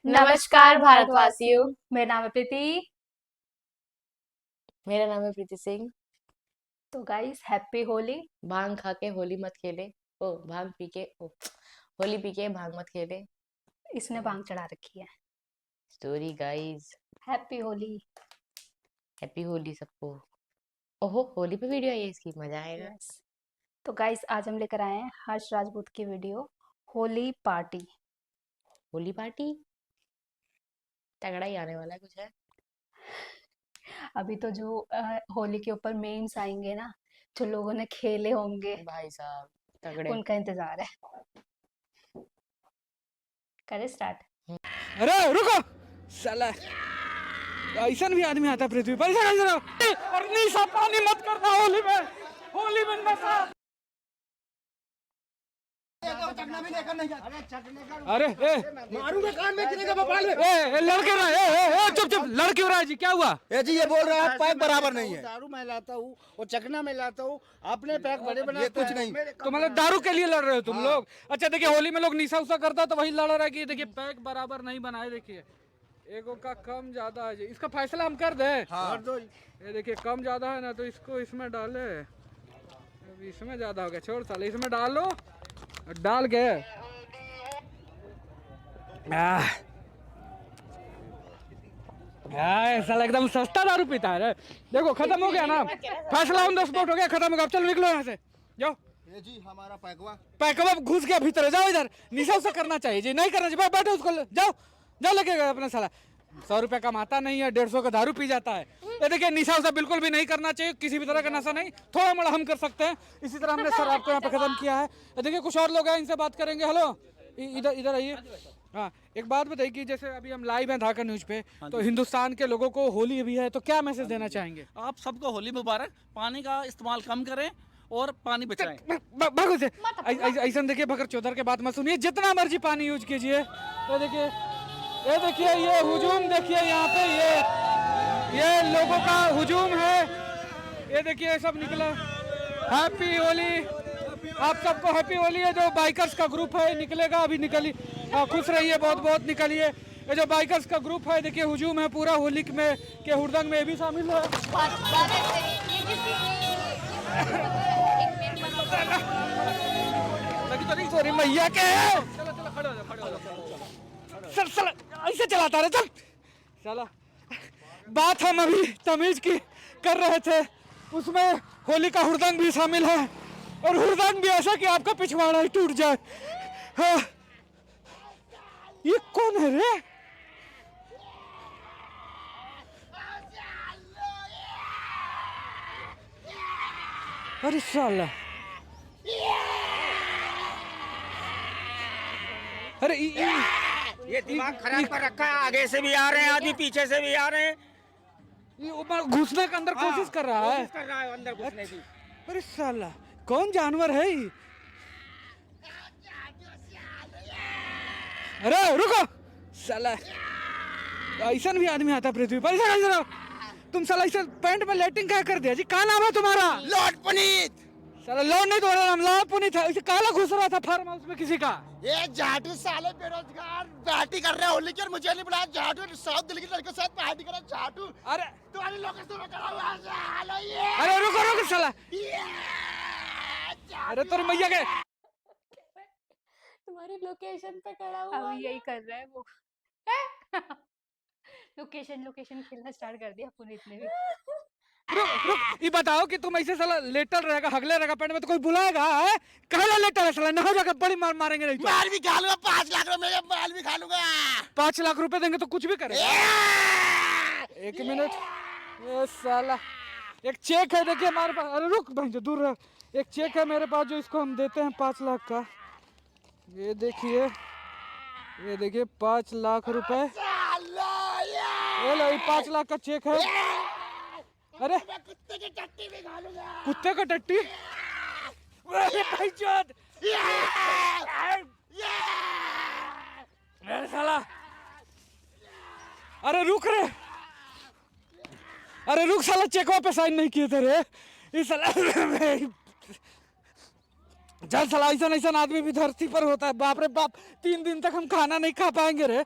नमस्कार भारतवासियों। मेरा नाम है प्रीति। मेरा नाम है प्रीति सिंह। तो गाइस हैप्पी होली। भांग खा के होली मत खेले। भांग पी के होली पी के भांग मत खेले। इसने भांग चढ़ा रखी है। Story guys. Happy Holi. Happy Holi सबको। ओहो, होली पे वीडियो आई है इसकी, मजा आएगा। यस। तो गाइस आज हम लेकर आए हैं हर्ष राजपूत की video Holi party. Holi party तगड़ा ही आने वाला है, कुछ है। अभी तो जो होली के ऊपर मीम्स आएंगे ना, जो लोगों ने खेले होंगे, भाई साहब तगड़े। उनका इंतजार है। करें स्टार्ट। अरे रुको साला, ऐसा भी आदमी आता पृथ्वी पर। ऐसा कैसे रहो? और निशा पानी मत करना होली में। होली में नशा। अरे मारूंगा कान में गिरेगा भोपाल में। लड़के रहा है। चुप चुप, लड़के हो रहा है जी, क्या हुआ? ए जी ये बोल रहा है पैक बराबर नहीं है। दारू मैं लाता हूँ और चकना में लाता हूँ, अपने पैक बड़े बनाते हैं। कुछ नहीं तो मतलब दारू के लिए लड़ रहे हो तुम लोग? अच्छा देखिए, होली में लोग निशा उसा करता है तो वही लड़ रहा है कि देखिए पैक बराबर नहीं बनाए। देखिए एगो का कम ज्यादा है जी, इसका फैसला हम कर दे। कर दो। ये देखिए कम ज्यादा है ना, तो इसको इसमें डाले। अब इसमें ज्यादा हो गया, छोड़ साले, इसमें डालो। डाल के साला एकदम सस्ता दारू पीता है रे। देखो खत्म हो गया ना, फैसला ऑन द स्पॉट हो गया, खत्म हो गया। अब चलो निकलो यहाँ से, जाओ। ए जी हमारा पैकवा पैकवा घुस गया भीतर, जाओ इधर। निशा उसा करना चाहिए जी, नहीं करना चाहिए। बैठो उसको, जाओ जाओ लेके गए अपना साला। 100 रुपए कमाता नहीं है, 150 का दारू पी जाता है। ये देखिए निशा उसा बिल्कुल भी नहीं करना चाहिए, किसी भी तरह का नशा नहीं। थोड़ा मोड़ा हम कर सकते हैं, इसी तरह हमने सर आपको यहाँ पे खत्म किया है। ये देखिए कुछ और लोग हैं, इनसे बात करेंगे। हेलो, इधर इधर आइए। हाँ, एक बात बताइए कि जैसे अभी हम लाइव हैं धाका न्यूज पे, तो हिंदुस्तान के लोगों को होली भी है, तो क्या मैसेज देना चाहेंगे? आप सबको होली मुबारक। पानी का इस्तेमाल कम करें और पानी बचाएं। भागो से ऐसा देखिए, बकर चौधर के बात मत सुनिए, जितना मर्जी पानी यूज कीजिए। तो देखिए ये हुजूम देखिए यहाँ पे, ये लोगों का हुजूम है। ये देखिए सब निकला। हैप्पी होली आप सबको, हैप्पी होली है। जो बाइकर्स का ग्रुप है निकलेगा, अभी निकली। खुश रहिए, बहुत बहुत निकलिए। ये जो बाइकर्स का ग्रुप है देखिए, हुजूम है पूरा होली में के हुड़दंग में भी शामिल है। सॉरी मैया के, चलो चलो खड़े हो जाओ, खड़े हो जाओ। सर सर ऐसे चलाता रहे, चल चला। बात हम अभी तमीज की कर रहे थे, उसमें होली का हुड़दंग भी शामिल है। और हुड़दंग भी ऐसा कि आपका पिछवाड़ा ही टूट जाए। हाँ। ये कौन है रे? अरे साला, अरे ये दिमाग खराब कर रखा है। आगे से भी आ रहे हैं आदमी, पीछे से भी आ रहे हैं। ये ऊपर घुसने का अंदर कोशिश कर रहा है। कोशिश कर रहा है अंदर घुसने की। अरे साला, कौन जानवर है ये? अरे रुको साला, ऐसा भी आदमी आता पृथ्वी पर। ऐसा कैसे रहो? तुम साला ऐसा पैंट में लेटिंग क्या कर दिया जी? क्या नाम है तुम्हारा? लॉर्ड पुनीत। साला लॉर्ड नहीं, तुम्हारा नाम लॉर्ड पुनीत था। इसे काला घुस रहा था फार्म हाउस में किसी का। ये जाटू साले बेरोजगार पार्टी कर रहे हैं होली की, और मुझे नहीं बुलाया। जाटू साउथ दिल्ली के लड़के के साथ पार्टी कर रहे हैं। जाटू अरे तुम्हारी लोकेशन में करा हुआ है। हेलो ये अरे रुको रुको साला, अरे तेरे मैया के। तुम्हारी लोकेशन पे खड़ा हुआ अभी यही कर रहा है वो। लोकेशन खेलना स्टार्ट कर दिया पुनीत ने भी। रुक, ये बताओ कि तुम ऐसे साला लेटल रहेगा, हगले रहेगा पैंट में, तो कोई बुलाएगा? है कहला लेटल है साला, ना हो जाकर बड़ी मार मारेंगे नहीं तो। माल भी खा लूंगा, 5 लाख रुपए में माल भी खा लूंगा। 5 लाख रुपए देंगे तो कुछ भी करेगा। एक मिनट, ये साला एक चेक है देखिए हमारे पास। अरे रुक भाई, जो दूर रह। एक चेक है मेरे पास जो इसको हम देते हैं 5 लाख का। ये देखिए, ये देखिए 5 लाख रुपए। ये लो, ये 5 लाख का चेक है। अरे कुत्ते की टट्टी भी खा लूंगा। कुत्ते का टट्टी? अरे भाईचोद, अरे साला, अरे रुक रे, अरे रुक साला, चेकवा पे साइन नहीं किए थे रे। इस साला जल साला, ऐसा आदमी भी धरती पर होता है। बाप रे बाप, 3 दिन तक हम खाना नहीं खा पाएंगे रे।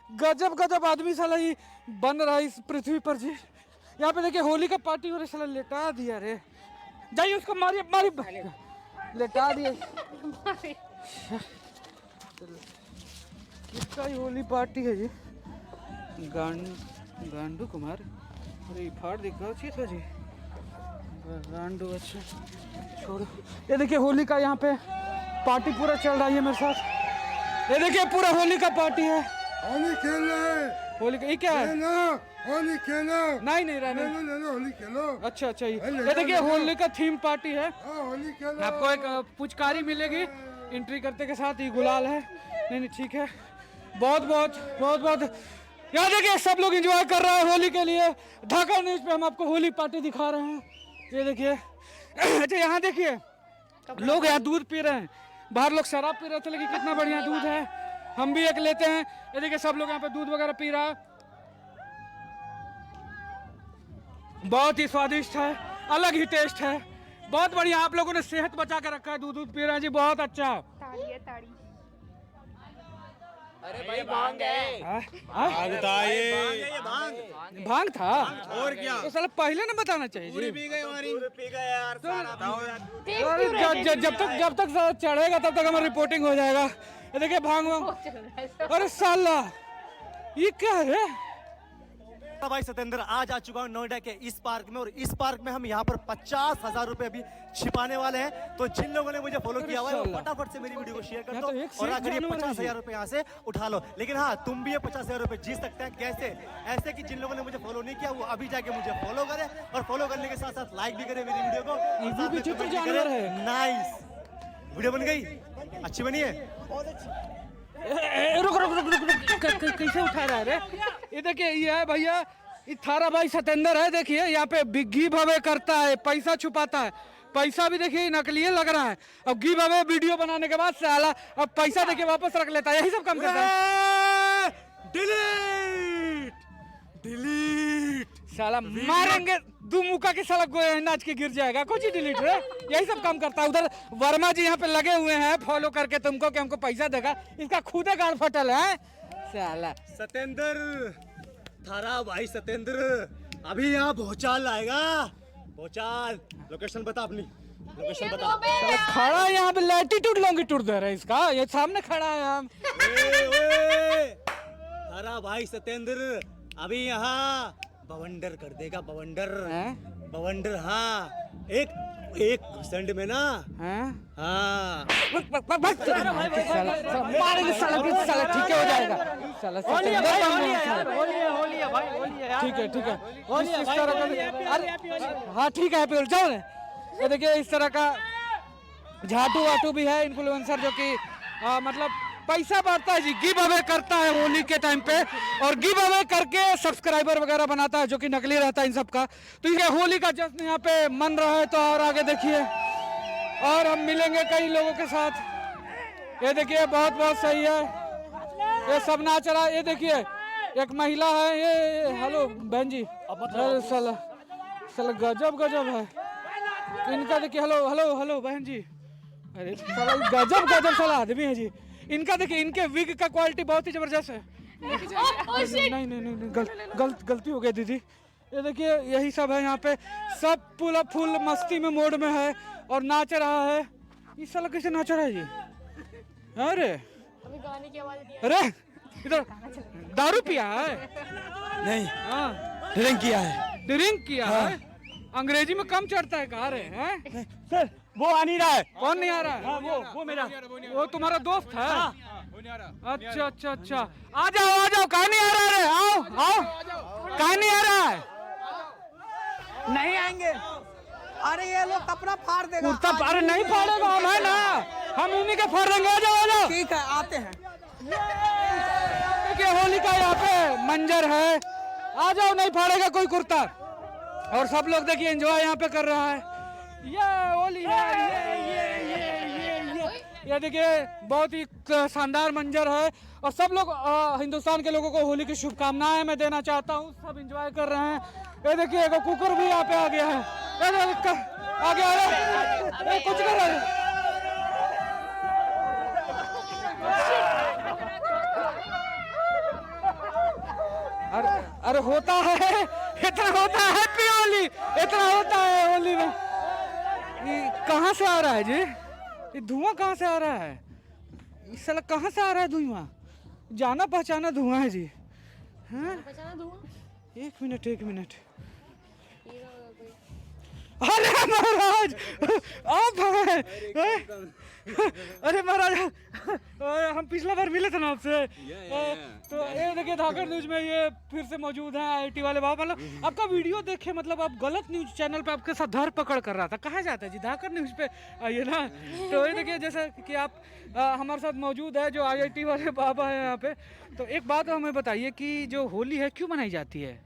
गजब गजब आदमी साला ही बन रहा है इस पृथ्वी पर जी। यहाँ पे देखिए होली का पार्टी हो रहा है, साला लेटा दिया रे। जाइए उसको मारिए मारिए, लेटा दिए। किसका ही होली पार्टी है जी? गांडू कुमार, अरे फाड़ दिखा था जी गांडू। अच्छा छोड़ो, ये देखिए होली का यहाँ पे पार्टी पूरा चल रहा है मेरे साथ। ये देखिए पूरा होली का पार्टी है। होली खेल रहे, होली का ये क्या है? होली खेलो। नहीं नहीं रहने। होली खेलो। अच्छा अच्छा, ये देखिए होली का थीम पार्टी है। होली खेलो। आपको एक पुचकारी मिलेगी एंट्री करते के साथ, ही गुलाल है। नहीं नहीं ठीक है, बहुत बहुत बहुत बहुत। यहाँ देखिए सब लोग एंजॉय कर रहे हैं होली के लिए। ढाका न्यूज पे हम आपको होली पार्टी दिखा रहे हैं। ये देखिए अच्छा यहाँ देखिए लोग यहाँ दूध पी रहे हैं। बाहर लोग शराब पी रहे थे, लेकिन कितना बढ़िया दूध है। हम भी एक लेते हैं। ये देखिए सब लोग यहाँ पे दूध वगैरह पी रहा है, बहुत ही स्वादिष्ट है, अलग ही टेस्ट है, बहुत बढ़िया। आप लोगों ने सेहत बचा के रखा है, दूध दूध पी रहे हैं जी, बहुत अच्छा। ताड़ी है ताड़ी। अरे भाई भांग है। भांग था ये, भांग था और क्या? तो साला पहले ना बताना चाहिए जी। पी गए हमारी, पी गए यार। जब तक चढ़ेगा तब तक हमारी रिपोर्टिंग हो जाएगा। ये देखिए भांग वांग। अरे साला ये क्या है? भाई सतेंद्र आज आ चुका हूँ नोएडा के इस पार्क में, और इस पार्क में हम यहाँ पर 50,000 रुपए अभी छिपाने वाले हैं। तो जिन लोगों ने मुझे फॉलो किया हुआ है वो फटाफट से मेरी वीडियो को शेयर कर दो और आकर ये 50,000 रुपए यहाँ से उठा लो। लेकिन हाँ, तुम भी ये 50,000 रुपए जीत सकते हैं। कैसे? ऐसे कि जिन लोगों ने मुझे फॉलो नहीं किया वो अभी जाके मुझे फॉलो करे, और फॉलो करने के साथ साथ लाइक भी करे मेरी वीडियो को। नाइस वीडियो बन गई, अच्छी बनी है। रुक रुक रुक रुक रुक, कैसे उठा रहा है रे? ये देखिए ये है भैया, ये थारा भाई सतेंद्र है। देखिए यहाँ पे गिव अवे करता है, पैसा छुपाता है। पैसा भी देखिए नकली लग रहा है। अब गिव अवे वीडियो बनाने के बाद साला अब पैसा देखिए वापस रख लेता है, यही सब काम करता है। डिलीट डिलीट साला मारेंगे दो मुका के साला नाच के गिर जाएगा। कुछ ही डिलीट रे, यही सब काम करता है। उधर वर्मा जी यहाँ पे लगे हुए हैं फॉलो करके तुमको कि हमको पैसा देगा। इसका खुद गाड़ फटल है साला। सतेंद्र, थारा भाई सतेंद्र अभी यहाँ भूचाल आएगा। भूचाल लोकेशन बता अपनी, लोकेशन बता। साला खड़ा यहाँ पे लैटिट्यूड लॉन्गिट्यूड दे रहा है इसका, ये सामने खड़ा है हम। थारा भाई सतेंद्र अभी यहाँ बवंडर कर देगा, बवंडर। बवंडर हाँ, एक घुसंड में ना। हाँ मारेंगे साला ठीक है हो जाएगा साला। ठीक है ठीक है, इस तरह का। अरे हाँ ठीक है फिर जाओ। ये देखिए इस तरह का झाटू वाटू भी है इन्फ्लुएंसर जो कि मतलब पैसा बढ़ता है जी, गिव अवे करता है होली के टाइम पे, और गिव अवे करके सब्सक्राइबर वगैरह बनाता है जो कि नकली रहता है इन सब का। तो ये होली का जश्न यहाँ पे मन रहा है। तो और आगे देखिए, और हम मिलेंगे कई लोगों के साथ। ये देखिए बहुत बहुत सही है, ये सब नाच रहा है। ये देखिए एक महिला है, ये हेलो बहन जी। अरे साला साला गजब गजब है इनका। देखिए हेलो हेलो हेलो बहन जी। अरे साला गजब गजब साला आदमी है जी इनका। देखिए इनके विग का क्वालिटी बहुत ही जबरदस्त है। नहीं नहीं नहीं गलती हो गई दीदी। ये देखिए यही सब है यहाँ पे, सब पूरा फुल मस्ती में मोड में है और नाच रहा है। इस साला कैसे नाच रहा है जी? अरे अरे इधर दारू पिया है? नहीं, हाँ ड्रिंक किया है। ड्रिंक किया है? अंग्रेजी में कम चढ़ता है कहा रहे हैं? सर वो आ नहीं रहा है। कौन नहीं आ रहा है? वो मेरा, वो तुम्हारा दोस्त है? अच्छा अच्छा अच्छा, आ जाओ कहाँ नहीं आ रहा है? आओ आओ, कहाँ नहीं आ रहा है? नहीं आएंगे। अरे ये लोग कपड़ा फाड़ देगा। कुर्ता अरे नहीं फाड़ेगा, हम है ना, हम इन्हीं के फाड़ देंगे। आ जाओ ठीक है आते हैं। देखिए होली का यहाँ पे मंजर है, आ जाओ, नहीं फाड़ेगा कोई कुर्ता। और सब लोग देखिए एंजॉय यहाँ पे कर रहा है। ये होली है, ये देखिए बहुत ही शानदार मंजर है। और सब लोग हिंदुस्तान के लोगों को होली की शुभकामनाएं मैं देना चाहता हूँ। सब एंजॉय कर रहे हैं। ये देखिए एक कुकुर भी यहाँ पे आ गया है, आ गया कुछ कर रहा है। अरे होता है, इतना होता है हैप्पी होली, इतना होता है होली में। ये कहाँ से आ रहा है जी? ये धुआं कहाँ से आ रहा है? इस साला कहाँ से आ रहा है धुआं? जाना पहचाना धुआं है जी। हाँ, एक मिनट एक मिनट। अरे महाराज आप हैं? अरे महाराज हम पिछला बार मिले थे ना आपसे। तो ये देखिए धाकड़ न्यूज में ये फिर से मौजूद हैं आईटी वाले बाबा। मतलब आपका वीडियो देखे, मतलब आप गलत न्यूज चैनल पे आपके साथ धर पकड़ कर रहा था। कहा जाता है जी धाकड़ न्यूज पे आइए ना। तो ये देखिए जैसे कि आप हमारे साथ मौजूद है जो आईआईटी वाले बाबा हैं यहाँ पे। तो एक बात हमें बताइए कि जो होली है क्यों मनाई जाती है?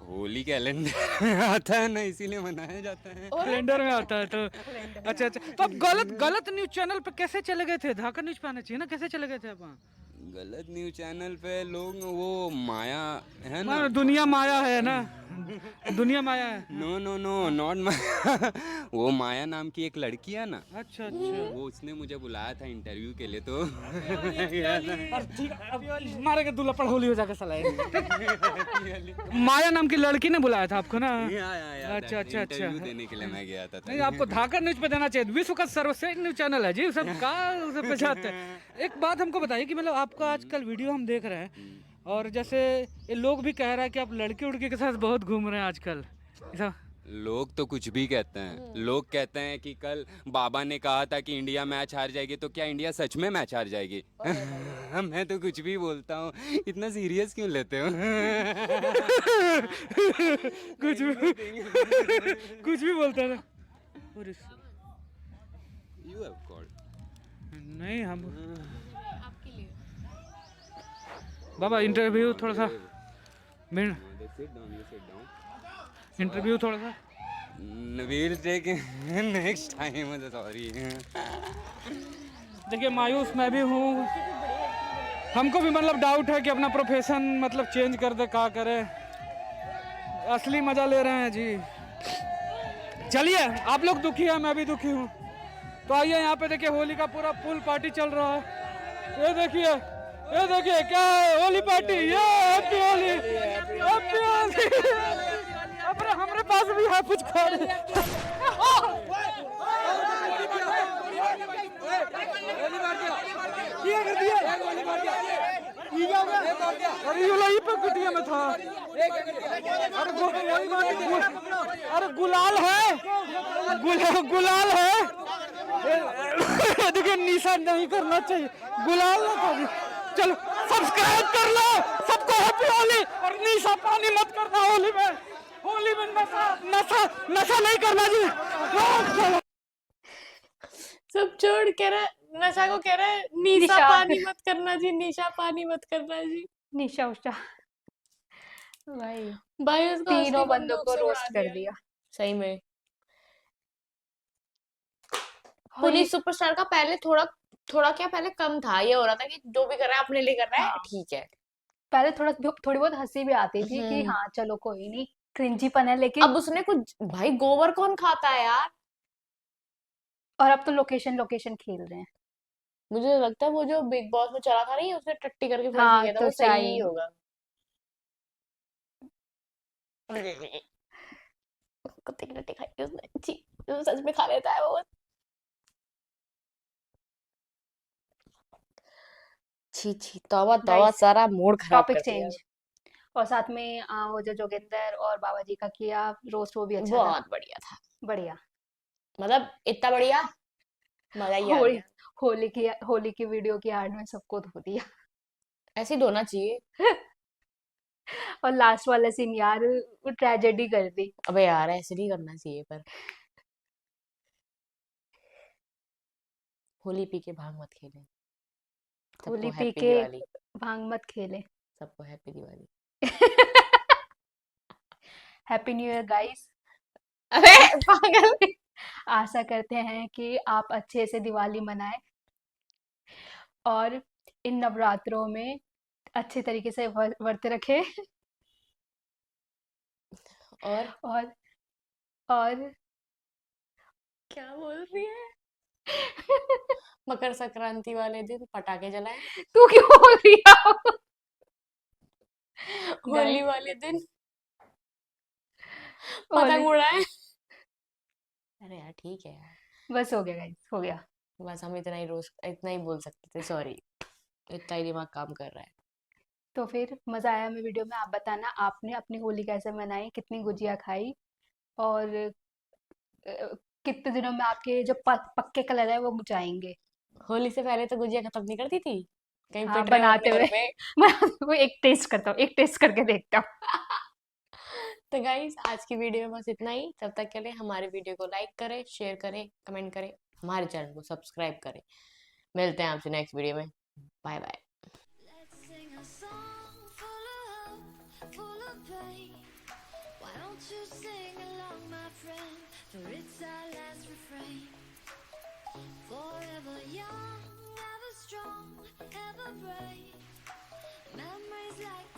होली कैलेंडर में आता है ना, इसीलिए मनाया जाता है। कैलेंडर में आता है तो अच्छा अच्छा। तो आप गलत न्यूज चैनल पे कैसे चले गए थे? धाकड़ न्यूज पे आना चाहिए ना, कैसे चले गए थे आप वहाँ? गलत न्यूज चैनल पे लोग वो माया है ना, दुनिया माया है ना, दुनिया माया है। नो नो नो नॉट माया वो माया नाम की एक लड़की है ना। अच्छा अच्छा। वो उसने मुझे बुलाया था इंटरव्यू के लिए, तो मारेगा दूल्हा पड़ होली हो जाकर साला। माया नाम की लड़की ने बुलाया था आपको ना? अच्छा अच्छा अच्छा। इंटरव्यू देने के लिए मैं गया था। नहीं, आपको धाकड़ न्यूज पे देना चाहिए। विश्व का सर्वश्रेष्ठ न्यूज चैनल है जी, सब का पे जाते हैं। एक बात हमको बताइए कि मतलब आपका आजकल वीडियो हम देख रहे हैं और जैसे ये लोग भी कह रहा है कि आप लड़की उड़की के साथ बहुत घूम रहे हैं आजकल। ऐसा लोग तो कुछ भी कहते हैं। लोग कहते हैं कि कल बाबा ने कहा था कि इंडिया मैच हार जाएगी, तो क्या इंडिया सच में मैच हार जाएगी? मैं तो कुछ भी बोलता हूँ, इतना सीरियस क्यों लेते हो? कुछ भी बोलता है ना। You have called. नहीं हम बाबा इंटरव्यू थोड़ा सा इंटरव्यू थोड़ा सा We'll take next time. Sorry. देखिए मायूस मैं भी हूँ, हमको भी मतलब डाउट है कि अपना प्रोफेशन मतलब चेंज कर दे, क्या करे। असली मजा ले रहे हैं जी। चलिए आप लोग दुखी हैं, मैं भी दुखी हूँ। तो आइए यहाँ पे देखिए होली का पूरा फुल पार्टी चल रहा है। ये देखिए क्या है, होली पार्टी। ये हैप्पी होली, हैप्पी होली। अरे हमारे पास भी है कुछ खाने। अरे ये लाई पे कुटिया में था। अरे गुलाल है, गुलाल है। देखिए निशा नहीं करना चाहिए, गुलाल ना था। चलो सब्सक्राइब कर लो, सबको हैप्पी होली। और निशा पानी मत करना होली में। होली में नशा नहीं करना जी। सब छोड़ कह रहा है नशा को, कह रहा है निशा पानी मत करना जी, निशा पानी मत करना जी। निशा उषा भाई उसको तीनों बंदों को रोस्ट कर दिया सही में। होली सुपरस्टार का पहले थोड़ा क्या पहले कम था, ये हो रहा था कि जो भी कर रहा है अपने लिए कर रहा है, ठीक है। पहले थोड़ी बहुत हंसी भी आती थी कि हाँ चलो कोई नहीं, क्रिंजीपन है। लेकिन अब उसने कुछ, भाई गोबर कौन खाता है यार। और अब तो लोकेशन खेल रहे हैं। मुझे लगता है वो जो बिग बॉस में चला था नहीं, उसने टट्टी करके फेंक हाँ दिया था, तो वो सही सही ही होगा। कुत्ते की टट्टी खाई उसने, छी, वो सच में खा लेता है वो। छी तौबा तौबा, सारा मूड खराब टॉपिक कर दिया। चेंज। और साथ में वो जो जोगिंदर और बाबा जी का किया रोस्ट, वो भी अच्छा था। बहुत बढ़िया था, बढ़िया। मतलब इतना बढ़िया मजा ही आ गया। होली की वीडियो की आड़ में सबको धो दिया। ऐसे ही धोना चाहिए। और लास्ट वाला सीन यार, ट्रेजेडी कर दी। अबे यार ऐसे नहीं करना चाहिए, पर होली पी के भांग मत खेलें। होली सबको पी हैप्पी के दिवाली। भांग मत खेले। सबको happy Diwali. Happy new year guys. अबे पागल। आशा करते हैं कि आप अच्छे से दिवाली मनाएं और इन नवरात्रों में अच्छे तरीके से व्रत रखें। और क्या बोल रही है? मकर संक्रांति वाले दिन पटाखे जलाएं। तू क्यों बोल रही है? होली वाले दिन पतंग होली उड़ाए। अरे यार ठीक है यार, बस हो गया गाइस, हो गया। बस हम इतना ही बोल सकते थे, सॉरी, इतना ही दिमाग काम कर रहा है। तो फिर मजा आया हमें वीडियो में। आप बताना आपने अपनी होली कैसे मनाई, कितनी गुजिया खाई, और कितने दिनों में आपके जो पक्के कलर है वो जाएंगे। होली से पहले तो गुजिया खत्म नहीं करती थी, कहीं हाँ, पिट रहे हो बनाते अपने घर हुए पे। मैं एक टेस्ट करता हूँ, एक टेस्ट करके देखता हूँ। तो गाइस आज की वीडियो में बस इतना ही। तब तक के लिए हमारे वीडियो को लाइक करें, शेयर करें, कमेंट करें, हमारे चैनल को सब्सक्राइब करें। मिलते हैं आपसे नेक्स्ट वीडियो में। Bye bye. Let's sing a song full of hope, full of pain. Why don't you sing along, my friend? For it's our last refrain. Forever young, ever strong, ever brave. Memories like